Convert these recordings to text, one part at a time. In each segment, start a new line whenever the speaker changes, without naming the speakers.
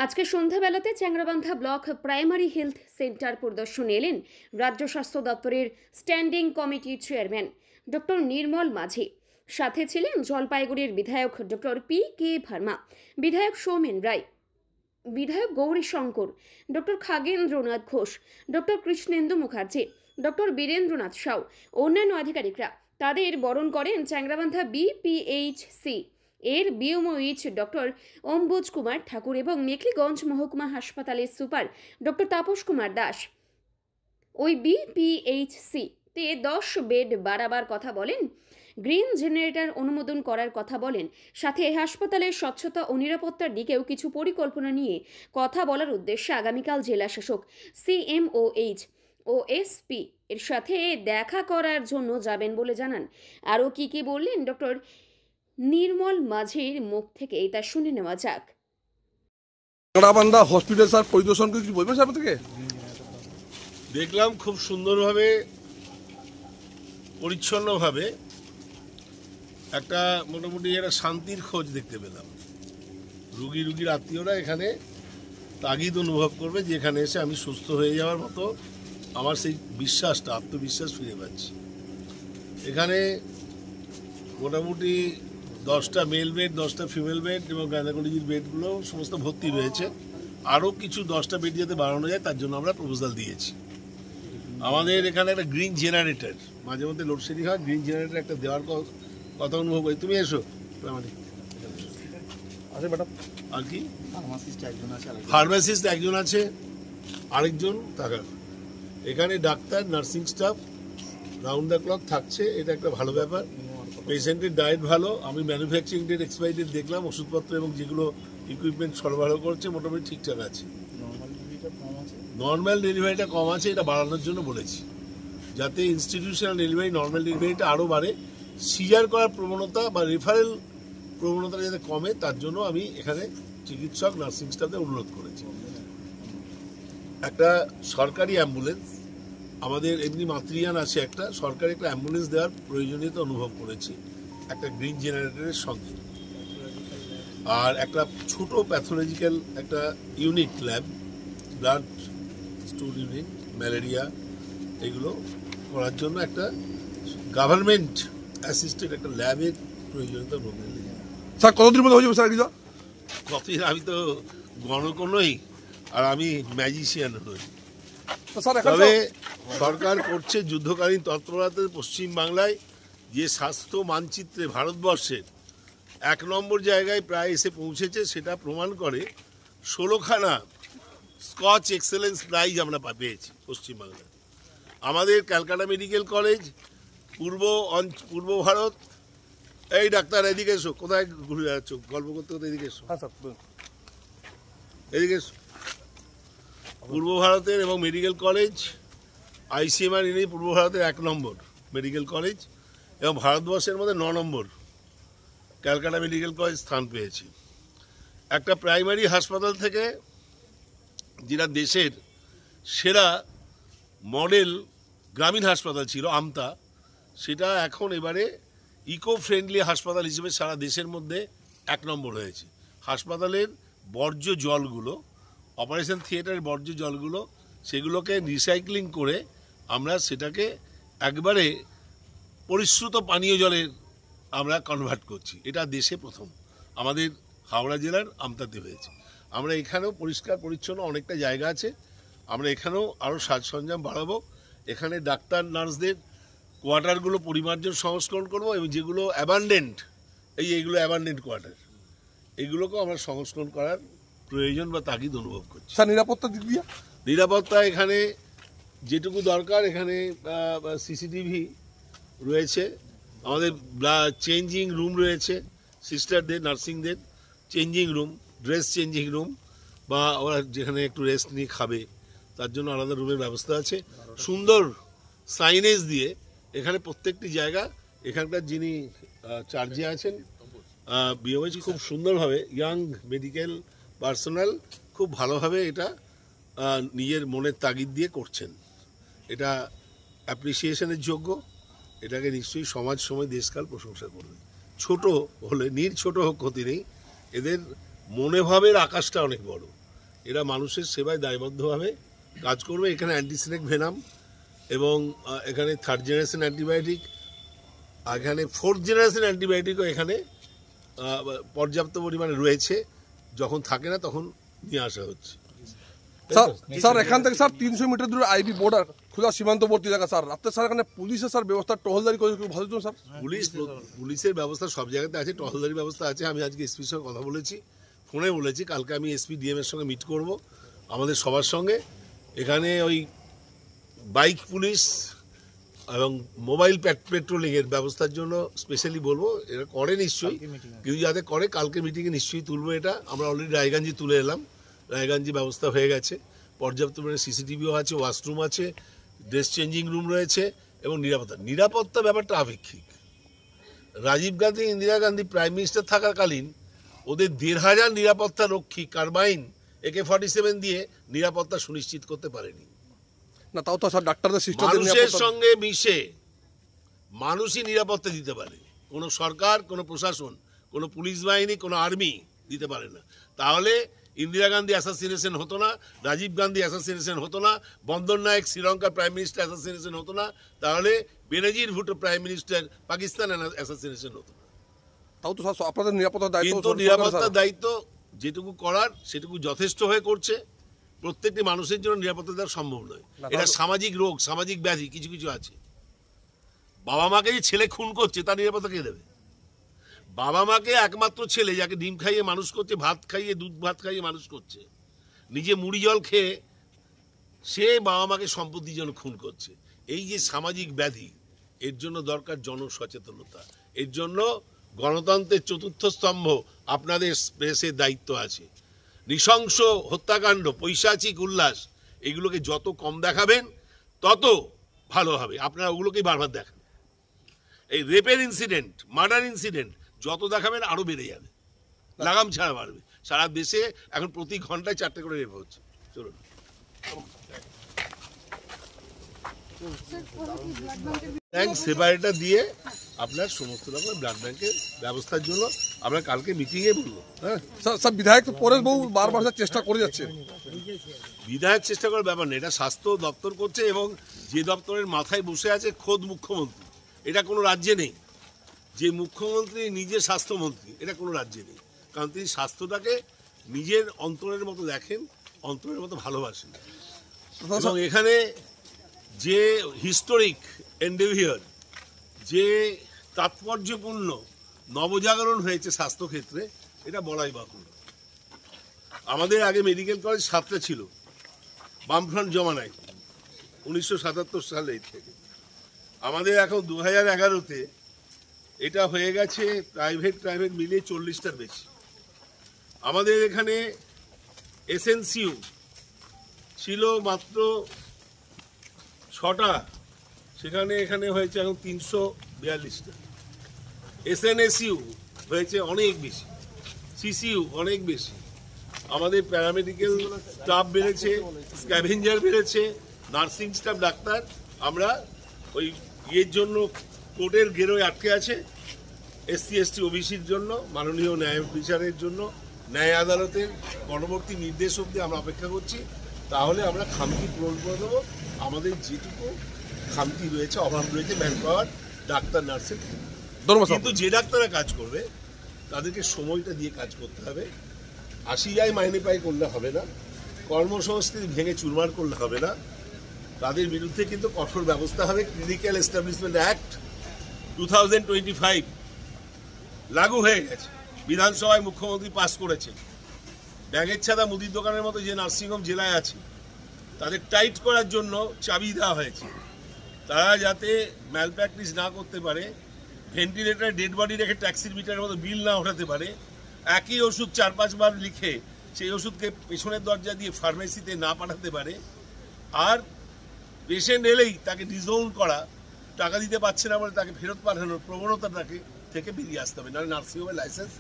আজকে সন্ধ্যাবেলাতে Changrabandha block primary health centre পরিদর্শনে এলেন রাজ্য স্বাস্থ্য দপ্তরের স্ট্যান্ডিং কমিটির চেয়ারম্যান ডক্টর নির্মল মাঝি। সাথে ছিলেন জলপাইগুড়ির বিধায়ক ডক্টর পি.কে. ভার্মা, বিধায়ক সৌমেন রায়, বিধায়ক Gouri Shankar, doctor Khagendranath Ghosh, doctor Krishnendu Mukherjee, doctor Birendranath Shaw, অন্যান্য আধিকারিকরা। তাদের বরণ করেন চ্যাংড়াবান্ধা বিপিএইচসি এর বিএমওইচ ডক্টর অম্বুজ কুমার ঠাকুর এবং মেখলিগঞ্জ মহকুমা হাসপাতালের সুপার ডক্টর তাপস কুমার দাস। ওই বিপিএইচসি তে 10 বেড বাড়াবার কথা বলেন, গ্রিন জেনারেটর অনুমোদন করার কথা বলেন। সাথে হাসপাতালের স্বচ্ছতা ও নিরাপত্তার দিকেও কিছু পরিকল্পনা নিয়ে কথা বলার উদ্দেশ্যে আগামীকাল জেলা শাসক সিএমওএইচ ও এসপি এর সাথে দেখা করার জন্য যাবেন বলে জানান। আরও কি বললেন ডক্টর নির্মল মাঝির মুখ থেকে তা শুনে নেওয়া যাক।
চ্যাংড়াবান্ধা হসপিটাল স্যার পরিদর্শন করে কিছু বলবেন স্যার থেকে?
দেখলাম খুব সুন্দরভাবে পরিচ্ছন্নভাবে একটা মোটামুটি একটা শান্তির খোঁজ দেখতে পেলাম। রুগীর আত্মীয়রা এখানে তাগিদ অনুভব করবে যে এখানে এসে আমি সুস্থ হয়ে যাওয়ার মতো আমার সেই বিশ্বাসটা, আত্মবিশ্বাস ফিরে পাচ্ছি। এখানে মোটামুটি 10টা মেল বেড, 10টা ফিমেল বেড এবং গাইনোকোলজির বেডগুলো সমস্ত ভর্তি রয়েছে। আরও কিছু 10টা বেড যাতে বাড়ানো যায় তার জন্য আমরা প্রপোজাল দিয়েছি। আমাদের এখানে একটা গ্রিন জেনারেটর, মাঝে মধ্যে লোডশেডিং হয়, গ্রিন জেনারেটর একটা দেওয়ার কথা অনুভব করি। তুমি এসো। আর কি ফার্মাসিস্ট একজন আছে, আরেকজন থাকার। এখানে doctor, nursing staff round the clock থাকছে, এটা একটা ভালো ব্যাপার। পেশেন্টের ডায়েট ভালো। আমি ম্যানুফ্যাকচারিং ডেট, এক্সপায়ারি ডেট দেখলাম, ওষুধপত্র এবং যেগুলো ইকুইপমেন্ট সরবরাহ করছে মোটামুটি ঠিকঠাক আছে। নর্মাল ডেলিভারিটা কম আছে, এটা বাড়ানোর জন্য বলেছি, যাতে ইনস্টিটিউশনাল ডেলিভারি, নর্মাল ডেলিভারিটা আরও বাড়ে। সিজার করার প্রবণতা বা রেফারেল প্রবণতা যাতে কমে তার জন্য আমি এখানে চিকিৎসক, নার্সিং স্টাফদের অনুরোধ করেছি। একটা সরকারি অ্যাম্বুলেন্স, আমাদের এমনি মাতৃযান আছে, একটা সরকারি একটা অ্যাম্বুলেন্স দেওয়ার প্রয়োজনীয়তা অনুভব করেছি একটা গ্রিন জেনারেটরের সঙ্গে। আর একটা ছোট প্যাথোলজিক্যাল একটা unit, lab, blood store unit, malaria, এগুলো করার জন্য একটা গভর্নমেন্ট অ্যাসিস্টেড একটা ল্যাবের প্রয়োজনীয়তা অনুভব করেছি।
স্যার কতদিন মধ্যে হয়ে যাবে স্যার?
কতদিন? আমি তো গণক নই আর আমি ম্যাজিশিয়ান নই। তবে সরকার করছে যুদ্ধকালীন তৎপরতাতে পশ্চিমবাংলায় যে স্বাস্থ্য মানচিত্রে ভারতবর্ষের 1 নম্বর জায়গায় প্রায় এসে পৌঁছেছে, সেটা প্রমাণ করে 16খানা স্কচ এক্সেলেন্স প্রাইজ আমরা পেয়েছি পশ্চিমবাংলায়। আমাদের ক্যালকাটা মেডিকেল কলেজ, পূর্ব ভারত, এই ডাক্তার এদিকে এসো, কোথায় ঘুরে যাচ্ছ গল্প করতে করতে? এদিকে এসো, এদিকে এসো। পূর্ব ভারতের এবং মেডিকেল কলেজ, আইসিএমআর এনেই পূর্ব ভারতের 1 নম্বর মেডিকেল কলেজ এবং ভারতবর্ষের মধ্যে 9 নম্বর ক্যালকাটা মেডিকেল কলেজ স্থান পেয়েছে। একটা প্রাইমারি হাসপাতাল থেকে যেটা দেশের সেরা মডেল গ্রামীণ হাসপাতাল ছিল আমতা, সেটা এখন এবারে ইকো ফ্রেন্ডলি হাসপাতাল হিসেবে সারা দেশের মধ্যে 1 নম্বর হয়েছে। হাসপাতালের বর্জ্য জলগুলো, অপারেশন থিয়েটারের বর্জ্য জলগুলো, সেগুলোকে রিসাইক্লিং করে আমরা সেটাকে একবারে পরিশ্রুত পানীয় জলের আমরা কনভার্ট করছি। এটা দেশে প্রথম আমাদের হাওড়া জেলার আমতাতে হয়েছে। আমরা এখানেও পরিষ্কার পরিচ্ছন্ন অনেকটা জায়গা আছে, আমরা এখানেও আরও সাজ সরঞ্জাম বাড়াবো। এখানে ডাক্তার, নার্সদের কোয়ার্টারগুলো পরিমার্জন সংস্করণ করবো এবং যেগুলো অ্যাবান্ডেন্ট, এইগুলো অ্যাবান্ডেন্ট কোয়ার্টার, এগুলোকেও আমরা সংস্করণ করার প্রয়োজন বা তাগিদ অনুভব করছি।
স্যার নিরাপত্তার দিক দিয়ে?
নিরাপত্তা এখানে যেটুকু দরকার, এখানে সিসিটিভি রয়েছে, আমাদের চেঞ্জিং রুম রয়েছে, সিস্টারদের, নার্সিংদের changing room, dress changing room, বা ওরা যেখানে একটু রেস্ট নিয়ে খাবে তার জন্য আলাদা রুমের ব্যবস্থা আছে। সুন্দর সাইনেজ দিয়ে এখানে প্রত্যেকটি জায়গা, এখানকার যিনি চার্জে আছেন বিএমএইচ, খুব সুন্দরভাবে ইয়াং মেডিকেল পার্সোনাল খুব ভালোভাবে এটা নিজের মনের তাগিদ দিয়ে করছেন। এটা অ্যাপ্রিসিয়েশনের যোগ্য। এটাকে নিশ্চয়ই সমাজ, সময়, দেশকাল প্রশংসা করবে। ছোট হলে ছোট হোক ক্ষতি নেই, এদের মনে ভাবের আকাশটা অনেক বড়। এরা মানুষের সেবায় দায়বদ্ধভাবে কাজ করবে। এখানে অ্যান্টিসেনেক ভেনাম এবং এখানে 3rd জেনারেশন অ্যান্টিবায়োটিক, এখানে 4th জেনারেশন অ্যান্টিবায়োটিকও এখানে পর্যাপ্ত পরিমাণে রয়েছে। যখন থাকে না তখন নিয়ে আসা হচ্ছে।
স্যার এখান থেকে স্যার 300 মিটার দূরে আইবি বর্ডার খোলা সীমান্তবর্তী এলাকা স্যার, রাত্রে স্যার এখানে পুলিশের স্যার ব্যবস্থা টহলদারি করে ভালো স্যার।
পুলিশের ব্যবস্থা সব জায়গাতে আছে, টহলদারি ব্যবস্থা আছে। আমি আজকে এসপির সঙ্গে কথা বলেছি, ফোনে বলেছি, কালকে আমি এসপি ডিএম এর সঙ্গে মিট করব আমাদের সবার সঙ্গে। এখানে ওই বাইক পুলিশ এবং মোবাইল পেট্রোলিং এর ব্যবস্থার জন্য স্পেশালি বলবো, এরা করে নিশ্চয়ই, কেউ যাতে করে কালকে মিটিংয়ে নিশ্চয়ই তুলবো এটা। আমরা অলরেডি রায়গঞ্জে তুলে এলাম, রায়গঞ্জে ব্যবস্থা হয়ে গেছে, পর্যাপ্ত পরিমাণে সিসিটিভিও আছে, ওয়াশরুম আছে, ড্রেস চেঞ্জিং রুম রয়েছে এবং নিরাপত্তা ব্যাপারটা আপেক্ষিক। রাজীব গান্ধী, ইন্দিরা গান্ধী প্রাইম মিনিস্টার থাকাকালীন ওদের 1,500 নিরাপত্তা রক্ষী কার্বাইন AK-47 দিয়ে নিরাপত্তা সুনিশ্চিত করতে পারেনি।
না তাও তো স্যার ডাক্তারদের সিস্টেম
মানুষের সঙ্গে মিশে মানুষই নিরাপত্তা দিতে পারে, কোনো সরকার, কোনো প্রশাসন, কোনো পুলিশ বাহিনী, কোনো আর্মি দিতে পারে না। তাহলে ইন্দিরা গান্ধী অ্যাসাসিনেশন হতো না, রাজীব গান্ধী অ্যাসাসিনেশন হতো না, বন্দর নায়ক শ্রীলঙ্কার প্রাইম মিনিস্টার অ্যাসাসিনেশন হতো না, তাহলে Benazir Bhutto prime minister Pakistan assassination হতো না।
তাও তো স্যার আপনাদের নিরাপত্তার দায়িত্ব,
কিন্তু নিরাপত্তার দায়িত্ব যেটুকু করার সেটুকু যথেষ্ট হয়ে করছে। প্রত্যেকটি মানুষের জন্য নিরাপত্তা দেওয়া সম্ভব নয়, এটা সামাজিক রোগ, সামাজিক ব্যাধি কিছু কিছু আছে। বাবা মাকে যে ছেলে খুন করছে তার নিরাপত্তা কে দেবে? বাবা মাকে একমাত্র ছেলে যাকে ডিম খাইয়ে মানুষ করছে, ভাত খাইয়ে, দুধ ভাত খাইয়ে মানুষ করছে, নিজে মুড়ি জল খেয়ে সে বাবা মাকে সম্পত্তির জন্য খুন করছে। এই যে সামাজিক ব্যাধি, এর জন্য দরকার জনসচেতনতা। এর জন্য গণতন্ত্রের 4র্থ স্তম্ভ আপনাদের প্রেসের দায়িত্ব আছে। নৃশংস হত্যাকাণ্ড, পৈশাচিক উল্লাস, এগুলোকে যত কম দেখাবেন তত ভালো হবে। আপনারা ওগুলোকেই বারবার দেখান। এই রেপের ইনসিডেন্ট, মার্ডার ইনসিডেন্ট যত দেখাবেন আরো বেড়ে যাবে, লাগাম ছাড়া বাড়বে। সারা দেশে এখন প্রতি ঘন্টায় 4টে করে রেপ হচ্ছে। চলুন, সেপারেটর দিয়ে আপনার সমস্ত রকমের ব্লাড ব্যাংকের ব্যবস্থার জন্য আমরা কালকে মিটিংয়ে বলবো। হ্যাঁ
স্যার বিধায়ক পরেশ বাবু বারবার চেষ্টা করে যাচ্ছে।
বিধায়ক চেষ্টা করার ব্যাপার নেই, এটা স্বাস্থ্য দপ্তর করছে এবং যে দপ্তরের মাথায় বসে আছে খোদ মুখ্যমন্ত্রী। এটা কোনো রাজ্যে নেই যে মুখ্যমন্ত্রী নিজে স্বাস্থ্যমন্ত্রী, এটা কোনো রাজ্যে নেই। কারণ তিনি স্বাস্থ্যটাকে নিজের অন্তরের মতো দেখেন, অন্তরের মতো ভালোবাসেন। এবং এখানে যে হিস্টোরিক এন্ডেভিয়ার, যে তাৎপর্যপূর্ণ নবজাগরণ হয়েছে স্বাস্থ্যক্ষেত্রে, এটা বলাই বাহুল্য। আমাদের আগে মেডিকেল কলেজ 7টা ছিল বামফ্রন্ট জমানায়, 1977 সালে থেকে। আমাদের এখন 2011-তে এটা হয়ে গেছে প্রাইভেট মিলিয়ে 40টার বেশি। আমাদের এখানে SNCU ছিল মাত্র 6টা, সেখানে এখানে হয়েছে এখন 342টা। SNSU হয়েছে অনেক বেশি, CCU অনেক বেশি। আমাদের প্যারামেডিক্যাল স্টাফ বেড়েছে, স্ক্যাভেঞ্জার বেড়েছে, নার্সিং স্টাফ, ডাক্তার। আমরা ওই ইয়ের জন্য কোর্টের গেরোয় আটকে আছে, SC ST OBCর জন্য, মাননীয় ন্যায় বিচারের জন্য ন্যায় আদালতের পরবর্তী নির্দেশ অবধি আমরা অপেক্ষা করছি। তাহলে আমরা খামতি পূরণ করে দেবো। আমাদের যেটুকু খামতি রয়েছে, অভাব রয়েছে ম্যান পাওয়ার, ডাক্তার, নার্সের, কিন্তু যে ডাক্তাররা কাজ করবে তাদেরকে সময়টা দিয়ে কাজ করতে হবে। 80 মাইনে পাই করলে হবে না, কর্মসংস্কৃতি ভেঙে চুরমার করলে হবে না। তাদের বিরুদ্ধে কিন্তু কঠোর ব্যবস্থা হবে। ক্লিনিক্যাল এস্টাবলিশমেন্ট অ্যাক্ট 2025 লাগু হয়ে গেছে, বিধানসভায় মুখ্যমন্ত্রী পাস করেছেন। ব্যাগের ছাদা মুদির দোকানের মতো যে নার্সিংহোম জেলায় আছে তাদের টাইট করার জন্য চাবি দেওয়া হয়েছে, তারা যাতে ম্যালপ্র্যাকটিস না করতে পারে, ভেন্টিলেটারে ডেড বডি রেখে ট্যাক্সির মিটারের মতো বিল না ওঠাতে পারে, একই ওষুধ 4-5 বার লিখে সেই ওষুধকে পেছনের দরজা দিয়ে ফার্মেসিতে না পাঠাতে পারে, আর পেশেন্ট এলেই তাকে ডিসওন করা, টাকা দিতে পারছে না বলে তাকে ফেরত পাঠানোর প্রবণতাটাকে থেকে বেরিয়ে আসতে হবে। নাহলে নার্সিংহোমের লাইসেন্স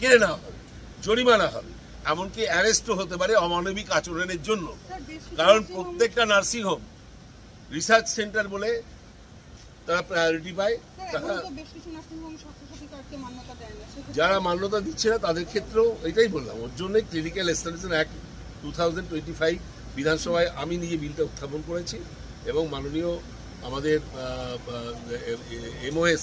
কেড়ে নেওয়া হবে, জরিমানা হবে, এমনকি অ্যারেস্টও হতে পারে অমানবিক আচরণের জন্য। কারণ প্রত্যেকটা নার্সিংহোম রিসার্চ সেন্টার বলে তারা প্রায়োরিটি পায়। যারা মান্যতা দিচ্ছে না তাদের ক্ষেত্রেও এটাই বললাম, ওর জন্য ক্লিনিক্যাল এস্টাবলিশমেন্ট অ্যাক্ট 2025 বিধানসভায় আমি নিজে বিলটা উত্থাপন করেছি এবং মাননীয় আমাদের MOS